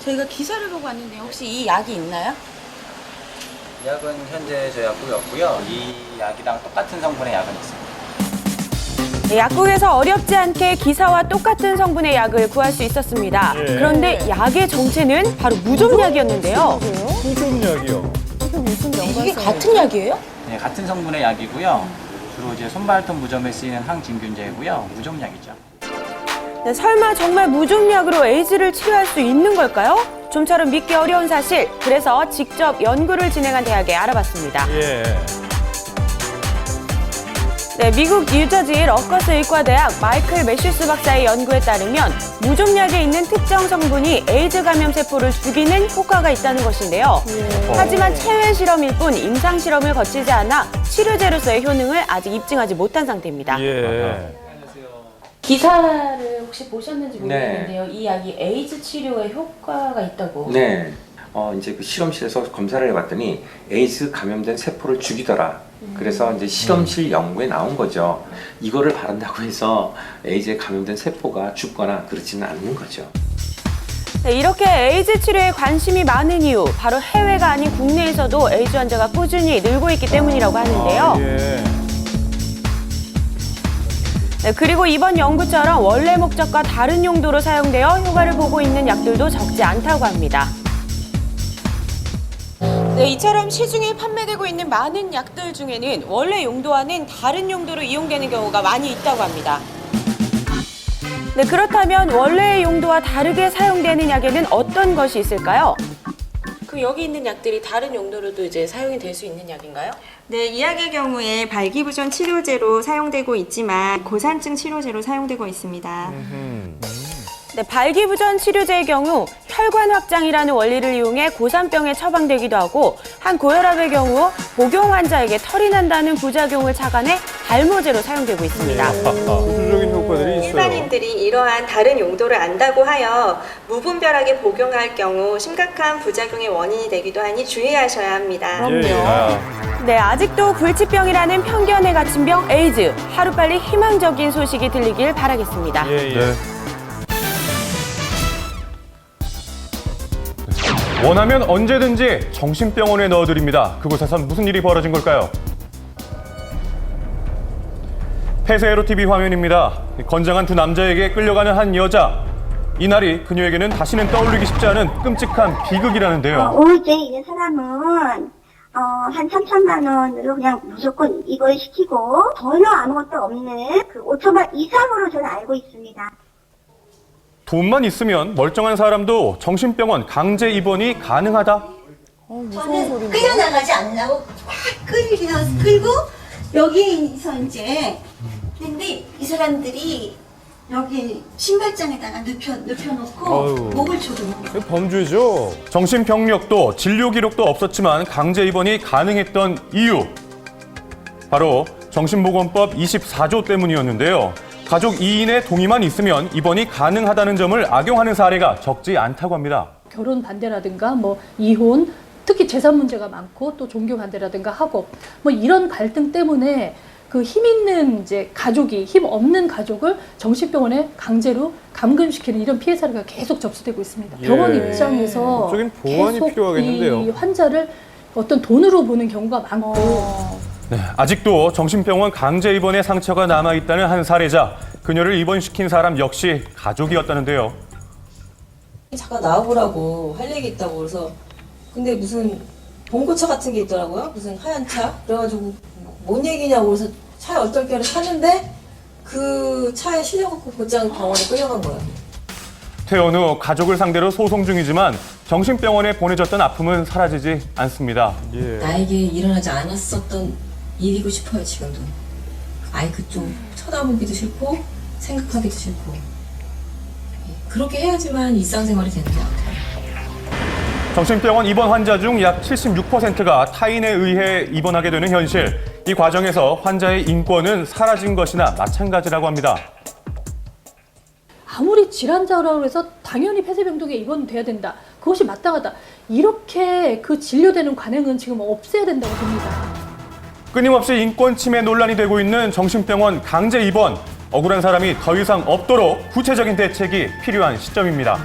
저희가 기사를 보고 왔는데요. 혹시 이 약이 있나요? 이 약은 현재 저희 약국에 없고요. 이 약이랑 똑같은 성분의 약은 있습니다. 네, 약국에서 어렵지 않게 기사와 똑같은 성분의 약을 구할 수 있었습니다. 예. 그런데 약의 정체는 바로 무좀약이었는데요. 무좀약이요. 이게 같은 약이에요? 네, 같은 성분의 약이고요. 주로 이제 손발톱 무좀에 쓰이는 항진균제이고요. 무좀약이죠. 네, 설마 정말 무좀약으로 에이즈를 치료할 수 있는 걸까요? 좀처럼 믿기 어려운 사실. 그래서 직접 연구를 진행한 대학에 알아봤습니다. 예. 네, 미국 뉴저지 러커스 의과대학 마이클 매슈스 박사의 연구에 따르면 무좀약에 있는 특정 성분이 에이즈 감염 세포를 죽이는 효과가 있다는 것인데요. 하지만 체외 실험일 뿐 임상 실험을 거치지 않아 치료제로서의 효능을 아직 입증하지 못한 상태입니다. 예. 기사를 혹시 보셨는지 네. 모르겠는데요. 이 약이 에이즈 치료에 효과가 있다고. 네. 이제 그 실험실에서 검사를 해봤더니 에이즈 감염된 세포를 죽이더라. 그래서 이제 실험실 연구에 나온 거죠. 이거를 바른다고 해서 에이즈에 감염된 세포가 죽거나 그렇지는 않는 거죠. 네, 이렇게 에이즈 치료에 관심이 많은 이유, 바로 해외가 아닌 국내에서도 에이즈 환자가 꾸준히 늘고 있기 때문이라고 하는데요. 예. 네, 그리고 이번 연구처럼 원래 목적과 다른 용도로 사용되어 효과를 보고 있는 약들도 적지 않다고 합니다. 네, 이처럼 시중에 판매되고 있는 많은 약들 중에는 원래 용도와는 다른 용도로 이용되는 경우가 많이 있다고 합니다. 네, 그렇다면 원래의 용도와 다르게 사용되는 약에는 어떤 것이 있을까요? 그럼 여기 있는 약들이 다른 용도로도 이제 사용이 될 수 있는 약인가요? 네, 이 약의 경우에 발기부전 치료제로 사용되고 있지만 고산증 치료제로 사용되고 있습니다. 네, 발기부전 치료제의 경우 혈관 확장이라는 원리를 이용해 고산병에 처방되기도 하고 한 고혈압의 경우 복용 환자에게 털이 난다는 부작용을 차단해 발모제로 사용되고 있습니다. 구조적인 효과들이 있어요. 일반인들이 이러한 다른 용도를 안다고 하여 무분별하게 복용할 경우 심각한 부작용의 원인이 되기도 하니 주의하셔야 합니다. 네, 아직도 불치병이라는 편견에 갇힌 병 에이즈. 하루빨리 희망적인 소식이 들리길 바라겠습니다. 예, 예. 원하면 언제든지 정신병원에 넣어드립니다. 그곳에선 무슨 일이 벌어진 걸까요? 폐쇄로 TV 화면입니다. 건장한 두 남자에게 끌려가는 한 여자. 이날이 그녀에게는 다시는 떠올리기 쉽지 않은 끔찍한 비극이라는데요. 오후에 있는 사람은 한 3천만 원으로 그냥 무조건 이걸 시키고 전혀 아무것도 없는 그 5천만 이상으로 저는 알고 있습니다. 돈만 있으면 멀쩡한 사람도 정신병원 강제 입원이 가능하다? 저는 끌려나가지 않으려고 막 끌고 여기서 이제 근데 이 사람들이 여기 신발장에다가 눕혀놓고 아유. 목을 조르는 거예요. 범죄죠. 정신병력도 진료 기록도 없었지만 강제 입원이 가능했던 이유. 바로 정신보건법 24조 때문이었는데요. 가족 2인의 동의만 있으면 입원이 가능하다는 점을 악용하는 사례가 적지 않다고 합니다. 결혼 반대라든가 뭐 이혼, 특히 재산 문제가 많고 또 종교 반대라든가 학업, 뭐 이런 갈등 때문에 그 힘 있는 이제 가족이 힘 없는 가족을 정신병원에 강제로 감금시키는 이런 피해 사례가 계속 접수되고 있습니다. 예. 병원 입장에서 법적인 보완이 계속 필요하겠는데요. 이 환자를 어떤 돈으로 보는 경우가 많고 네, 아직도 정신병원 강제 입원의 상처가 남아있다는 한 사례자. 그녀를 입원시킨 사람 역시 가족이었다는데요. 잠깐 나와보라고 할 얘기 있다고 그래서 근데 무슨 봉고차 같은 게 있더라고요. 무슨 하얀 차. 그래가지고 뭔 얘기냐고 그래서 차에 얼떨결에 탔는데 그 차에 실려갖고 곧장 병원에 끌려간 거예요. 퇴원 후 가족을 상대로 소송 중이지만 정신병원에 보내졌던 아픔은 사라지지 않습니다. 나에게 일어나지 않았었던 일이고 싶어요 지금도. 아이 그좀 쳐다보기도 싫고 생각하기도 싫고 그렇게 해야지만 일상생활이 되는 것 같아요. 정신병원 입원 환자 중 약 76%가 타인에 의해 입원하게 되는 현실. 이 과정에서 환자의 인권은 사라진 것이나 마찬가지라고 합니다. 아무리 질환자라고 해서 당연히 폐쇄병동에 입원돼야 된다. 그것이 마땅하다. 이렇게 그 진료되는 관행은 지금 없애야 된다고 봅니다. 끊임없이 인권 침해 논란이 되고 있는 정신병원 강제 입원. 억울한 사람이 더 이상 없도록 구체적인 대책이 필요한 시점입니다.